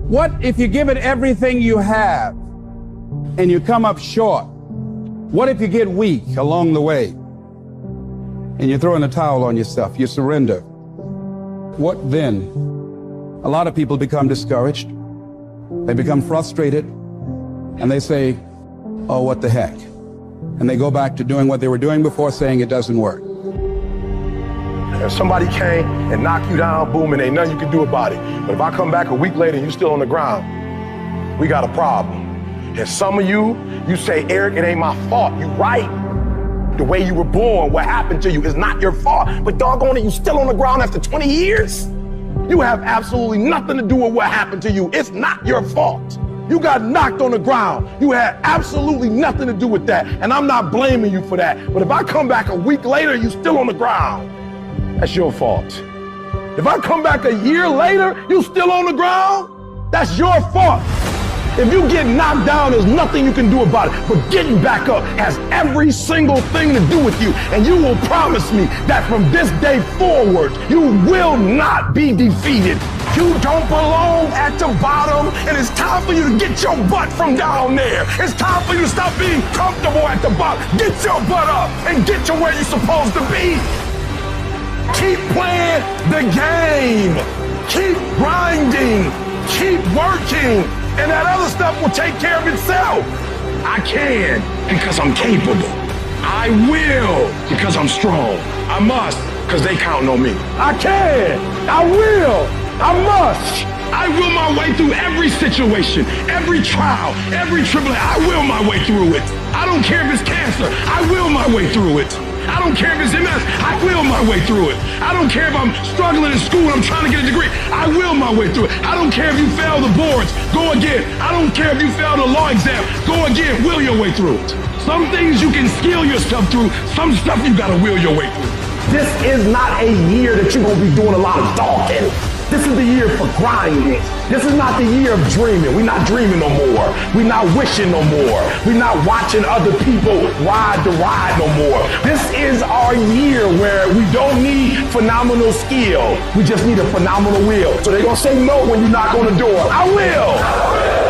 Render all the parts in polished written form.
What if you give it everything you have and you come up short? What if you get weak along the way and you throw in a towel on yourself, you surrender? What then? A lot of people become discouraged. They become frustrated and they say, oh, what the heck? And they go back to doing what they were doing before, saying it doesn't work. If somebody came and knocked you down, boom, and ain't nothing you can do about it. But if I come back a week later and you're still on the ground, we got a problem. And some of you say, Eric, it ain't my fault. You right. The way you were born, what happened to you is not your fault. But doggone it, you still on the ground after 20 years? You have absolutely nothing to do with what happened to you. It's not your fault. You got knocked on the ground. You had absolutely nothing to do with that. And I'm not blaming you for that. But if I come back a week later, you still on the ground, that's your fault. If I come back a year later, you still on the ground, that's your fault. If you get knocked down, there's nothing you can do about it. But getting back up has every single thing to do with you. And you will promise me that from this day forward, you will not be defeated. You don't belong at the bottom, and it's time for you to get your butt from down there. It's time for you to stop being comfortable at the bottom. Get your butt up and get to where you're supposed to be. Keep playing the game. Keep grinding. Keep working. And that other stuff will take care of itself. I can because I'm capable. I will because I'm strong. I must because they counting on me. I can. I will. I must. I will my way through every situation, every trial, every tribulation. I will my way through it. I don't care if it's cancer. I will my way through it. I don't care if it's MS. I will my way through it. I don't care if I'm struggling in school and I'm trying to get a degree. I will my way through it. I don't care if you fail the boards. Go again. I don't care if you fail the law exam. Go again. Will your way through it. Some things you can skill yourself through. Some stuff you got to will your way through. This is not a year that you're going to be doing a lot of talking. This is the year for grinding. This is not the year of dreaming. We're not dreaming no more. We're not wishing no more. We're not watching other people ride the ride no more. This is our year where we don't need phenomenal skill. We just need a phenomenal will. So they're going to say no when you knock on the door. I will.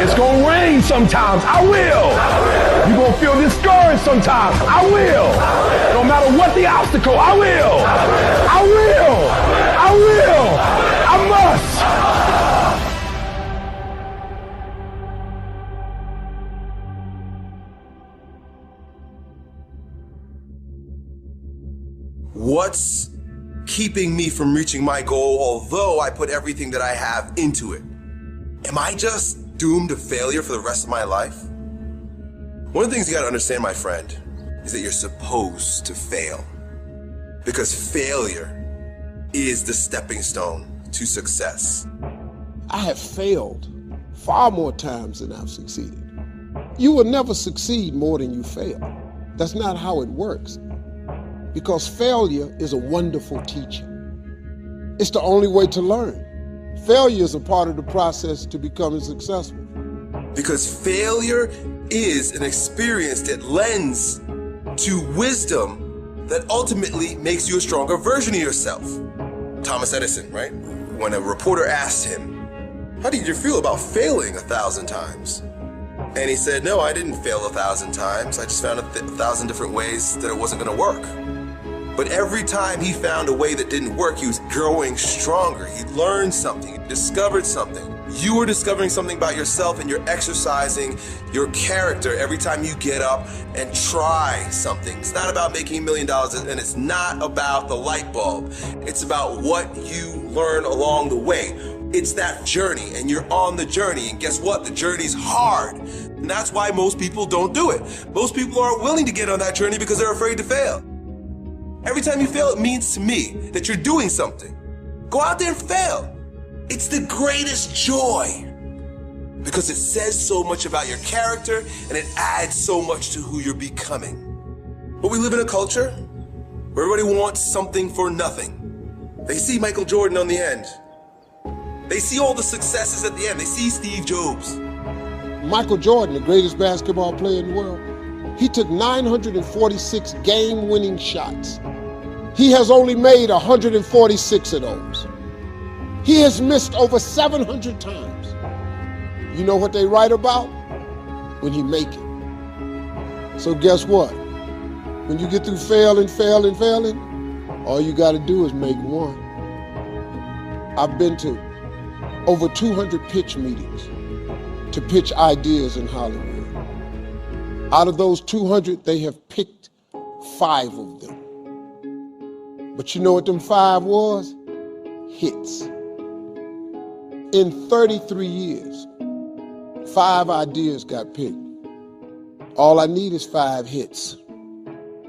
It's going to rain sometimes. I will. You're going to feel discouraged sometimes. I will. No matter what the obstacle, I will. I will. I will. I must. What's keeping me from reaching my goal, although I put everything that I have into it? Am I just doomed to failure for the rest of my life? One of the things you gotta understand, my friend, is that you're supposed to fail. Because failure is the stepping stone to success. I have failed far more times than I've succeeded. You will never succeed more than you fail. That's not how it works. Because failure is a wonderful teacher. It's the only way to learn. Failure is a part of the process to becoming successful. Because failure is an experience that lends to wisdom that ultimately makes you a stronger version of yourself. Thomas Edison, right? When a reporter asked him, how did you feel about failing 1,000 times? And he said, no, I didn't fail 1,000 times. I just found 1,000 different ways that it wasn't gonna work. But every time he found a way that didn't work, he was growing stronger. He learned something, he discovered something. You are discovering something about yourself, and you're exercising your character every time you get up and try something. It's not about making $1 million, and it's not about the light bulb. It's about what you learn along the way. It's that journey, and you're on the journey, and guess what? The journey's hard, and that's why most people don't do it. Most people aren't willing to get on that journey because they're afraid to fail. Every time you fail, it means to me that you're doing something. Go out there and fail. It's the greatest joy because it says so much about your character and it adds so much to who you're becoming. But we live in a culture where everybody wants something for nothing. They see Michael Jordan on the end. They see all the successes at the end. They see Steve Jobs. Michael Jordan, the greatest basketball player in the world, he took 946 game-winning shots. He has only made 146 of those. He has missed over 700 times. You know what they write about? When you make it. So guess what? When you get through failing, all you got to do is make one. I've been to over 200 pitch meetings to pitch ideas in Hollywood. Out of those 200, they have picked 5 of them. But you know what them 5 was? Hits. In 33 years, 5 ideas got picked. All I need is 5 hits.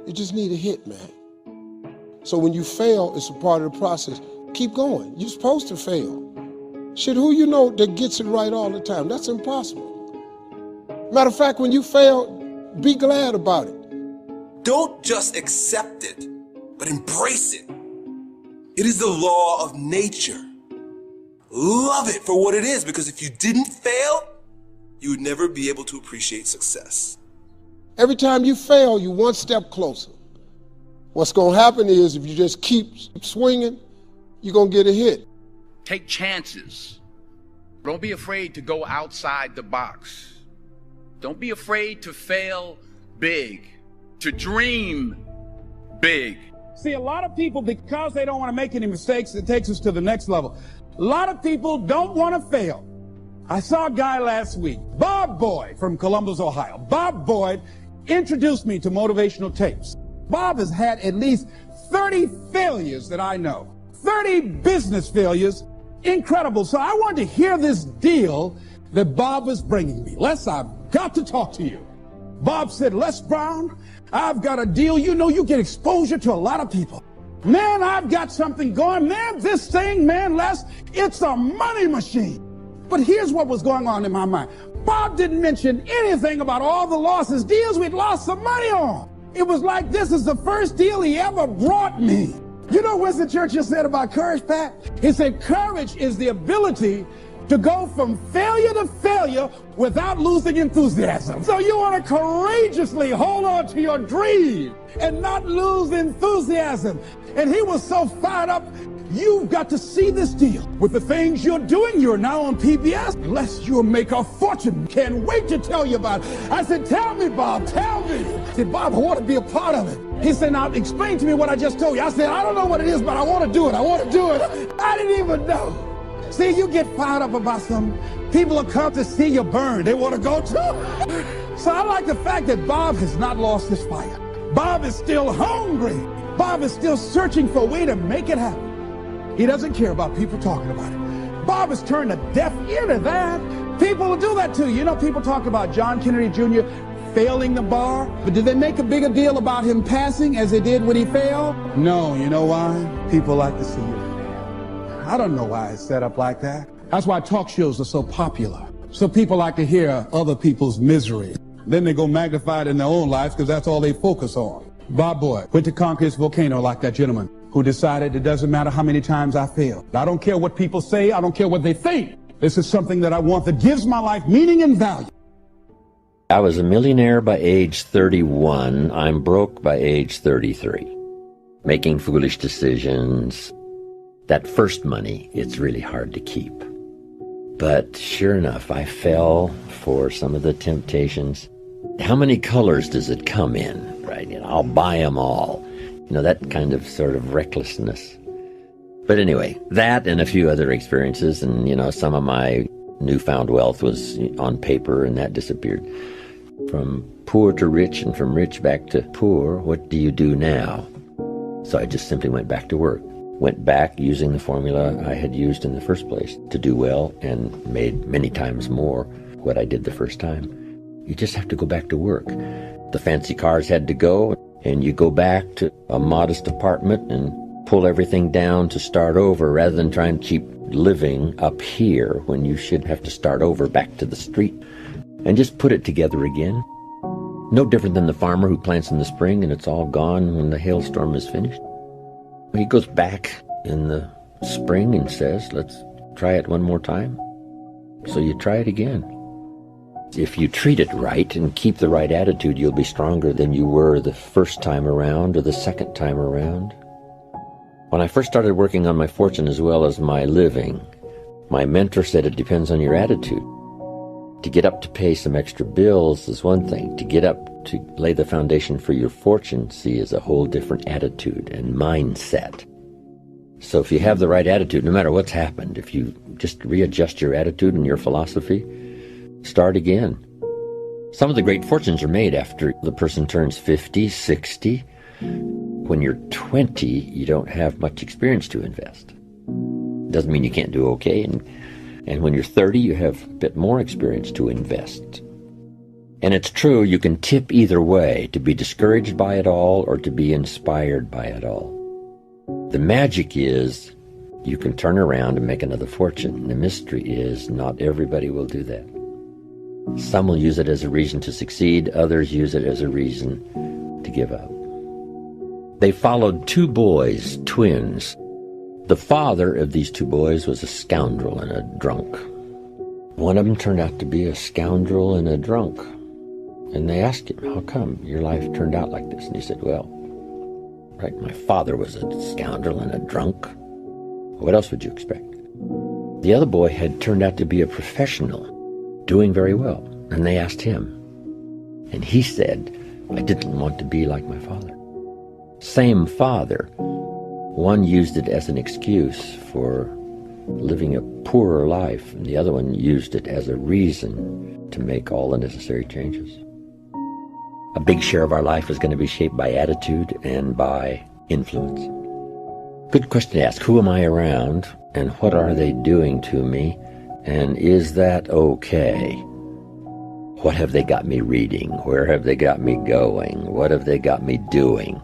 You just need a hit, man. So when you fail, it's a part of the process. Keep going. You're supposed to fail. Shit, who you know that gets it right all the time? That's impossible. Matter of fact, when you fail, be glad about it. Don't just accept it, but embrace it. It is the law of nature. Love it for what it is, because if you didn't fail, you would never be able to appreciate success. Every time you fail, you're one step closer. What's going to happen is if you just keep swinging, you're going to get a hit. Take chances. Don't be afraid to go outside the box. Don't be afraid to fail big, to dream big. See, a lot of people, because they don't want to make any mistakes, it takes us to the next level. A lot of people don't want to fail. I saw a guy last week, Bob Boyd from Columbus, Ohio. Bob Boyd introduced me to motivational tapes. Bob has had at least 30 failures that I know. 30 business failures. Incredible. So I wanted to hear this deal that Bob was bringing me. Les, I've got to talk to you. Bob said, Les Brown, I've got a deal. You know, you get exposure to a lot of people. Man, I've got something going. Man, this thing, man, Les, it's a money machine. But here's what was going on in my mind. Bob didn't mention anything about all the losses, deals we'd lost some money on. It was like this is the first deal he ever brought me. You know what Winston Churchill said about courage, Pat? He said, courage is the ability to go from failure to failure without losing enthusiasm. So you want to courageously hold on to your dream and not lose enthusiasm. And he was so fired up. You've got to see this deal. With the things you're doing, you're now on PBS. Lest you'll make a fortune. Can't wait to tell you about it. I said, tell me, Bob, tell me. I said, Bob, I want to be a part of it. He said, now explain to me what I just told you. I said, I don't know what it is, but I want to do it. I want to do it. I didn't even know. See, you get fired up about something. People will come to see you burn. They want to go too. So I like the fact that Bob has not lost his fire. Bob is still hungry. Bob is still searching for a way to make it happen. He doesn't care about people talking about it. Bob has turned a deaf ear to that. People will do that too. You know, people talk about John Kennedy Jr. failing the bar, but did they make a bigger deal about him passing as they did when he failed? No, you know why? People like to see you fail. I don't know why it's set up like that. That's why talk shows are so popular. So people like to hear other people's misery. Then they go magnify it in their own lives because that's all they focus on. Bob Boyd went to conquer his volcano like that gentleman who decided it doesn't matter how many times I fail. I don't care what people say. I don't care what they think. This is something that I want that gives my life meaning and value. I was a millionaire by age 31. I'm broke by age 33. Making foolish decisions. That first money, it's really hard to keep. But sure enough, I fell for some of the temptations. How many colors does it come in, right? You know, I'll buy them all. You know, that kind of sort of recklessness. But anyway, that and a few other experiences, and, you know, some of my newfound wealth was on paper, and that disappeared. From poor to rich, and from rich back to poor, what do you do now? So I just simply went back to work. Went back using the formula I had used in the first place to do well, and made many times more what I did the first time. You just have to go back to work. The fancy cars had to go, and you go back to a modest apartment and pull everything down to start over rather than trying to keep living up here when you should have to start over back to the street and just put it together again. No different than the farmer who plants in the spring and it's all gone when the hailstorm is finished. He goes back in the spring and says, let's try it one more time. So you try it again. If you treat it right and keep the right attitude, you'll be stronger than you were the first time around or the second time around. When I first started working on my fortune as well as my living, my mentor said it depends on your attitude. To get up to pay some extra bills is one thing. To get up to lay the foundation for your fortune, see, is a whole different attitude and mindset. So if you have the right attitude, no matter what's happened, if you just readjust your attitude and your philosophy, start again. Some of the great fortunes are made after the person turns 50, 60. When you're 20, you don't have much experience to invest. Doesn't mean you can't do okay. And when you're 30, you have a bit more experience to invest. And it's true, you can tip either way, to be discouraged by it all or to be inspired by it all. The magic is you can turn around and make another fortune. The mystery is not everybody will do that. Some will use it as a reason to succeed, others use it as a reason to give up. They followed two boys, twins. The father of these two boys was a scoundrel and a drunk. One of them turned out to be a scoundrel and a drunk. And they asked him, how come your life turned out like this? And he said, well, right, my father was a scoundrel and a drunk. What else would you expect? The other boy had turned out to be a professional, doing very well. And they asked him. And he said, I didn't want to be like my father. Same father. One used it as an excuse for living a poorer life, and the other one used it as a reason to make all the necessary changes. A big share of our life is going to be shaped by attitude and by influence. Good question to ask. Who am I around, and what are they doing to me, and is that okay? What have they got me reading? Where have they got me going? What have they got me doing?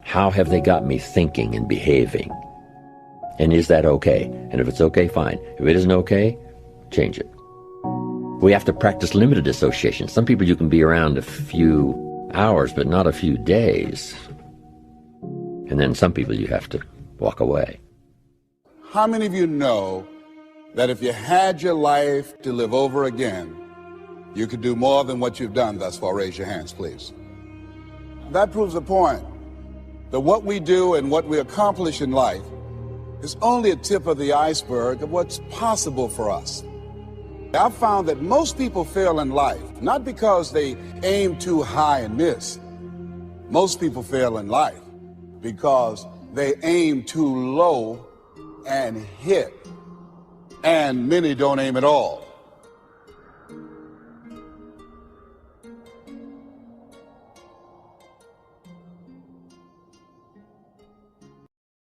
How have they got me thinking and behaving? And is that okay? And if it's okay, fine. If it isn't okay, change it. We have to practice limited association. Some people you can be around a few hours, but not a few days. And then some people you have to walk away. How many of you know that if you had your life to live over again, you could do more than what you've done thus far? Raise your hands, please. That proves the point that what we do and what we accomplish in life is only a tip of the iceberg of what's possible for us. I've found that most people fail in life, not because they aim too high and miss. Most people fail in life because they aim too low and hit. And many don't aim at all.